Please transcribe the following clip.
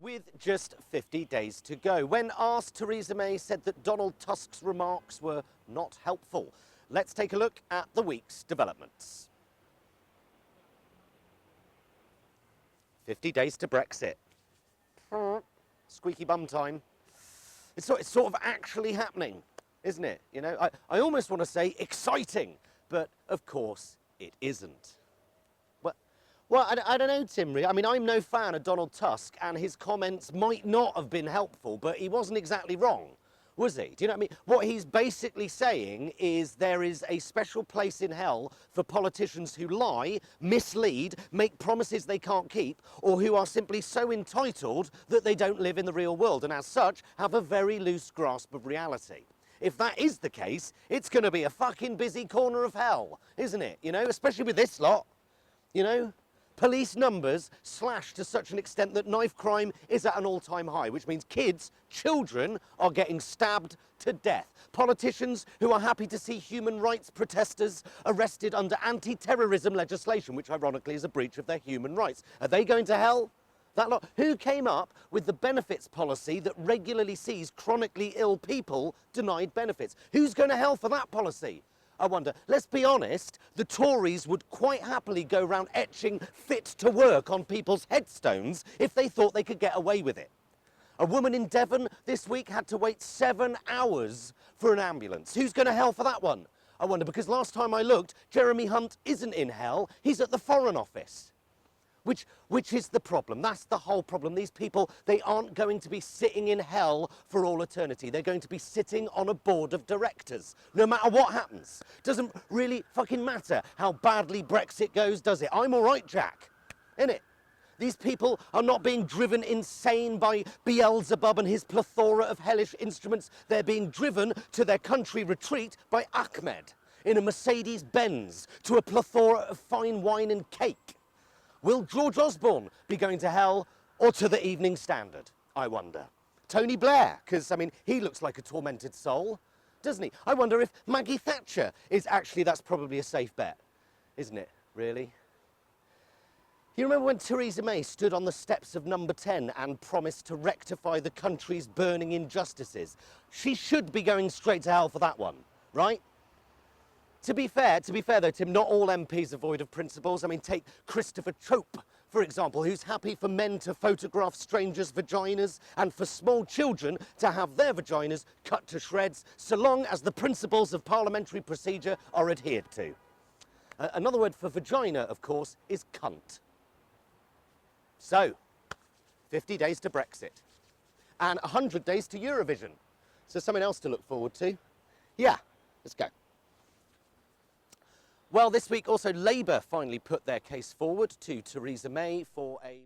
With just 50 days to go. When asked, Theresa May said that Donald Tusk's remarks were not helpful. Let's take a look at the week's developments. 50 days to Brexit. Squeaky bum time. It's sort of actually happening, isn't it? You know, I almost want to say exciting, but of course it isn't. Well, I don't know, Tim. I mean, I'm no fan of Donald Tusk, and his comments might not have been helpful, but he wasn't exactly wrong, was he? Do you know what I mean? What he's basically saying is there is a special place in hell for politicians who lie, mislead, make promises they can't keep, or who are simply so entitled that they don't live in the real world, and as such, have a very loose grasp of reality. If that is the case, it's going to be a fucking busy corner of hell, isn't it? You know, especially with this lot, you know? Police numbers slashed to such an extent that knife crime is at an all-time high, which means kids, children, are getting stabbed to death. Politicians who are happy to see human rights protesters arrested under anti-terrorism legislation, which ironically is a breach of their human rights. Are they going to hell? That lot? Who came up with the benefits policy that regularly sees chronically ill people denied benefits? Who's going to hell for that policy? I wonder. Let's be honest, the Tories would quite happily go around etching fit to work on people's headstones if they thought they could get away with it. A woman in Devon this week had to wait 7 hours for an ambulance. Who's going to hell for that one? I wonder, because last time I looked, Jeremy Hunt isn't in hell, he's at the Foreign Office. Which is the problem. That's the whole problem. These people, they aren't going to be sitting in hell for all eternity. They're going to be sitting on a board of directors, no matter what happens. Doesn't really fucking matter how badly Brexit goes, does it? I'm all right, Jack. Innit? These people are not being driven insane by Beelzebub and his plethora of hellish instruments. They're being driven to their country retreat by Ahmed in a Mercedes-Benz to a plethora of fine wine and cake. Will George Osborne be going to hell or to the Evening Standard, I wonder? Tony Blair, because, I mean, he looks like a tormented soul, doesn't he? I wonder if Maggie Thatcher is actually, that's probably a safe bet, isn't it, really? You remember when Theresa May stood on the steps of Number 10 and promised to rectify the country's burning injustices? She should be going straight to hell for that one, right? To be fair though, Tim, not all MPs are void of principles. I mean, take Christopher Chope, for example, who's happy for men to photograph strangers' vaginas and for small children to have their vaginas cut to shreds, so long as the principles of parliamentary procedure are adhered to. Another word for vagina, of course, is cunt. So, 50 days to Brexit. And 100 days to Eurovision. So something else to look forward to. Yeah, let's go. Well, this week also Labour finally put their case forward to Theresa May for a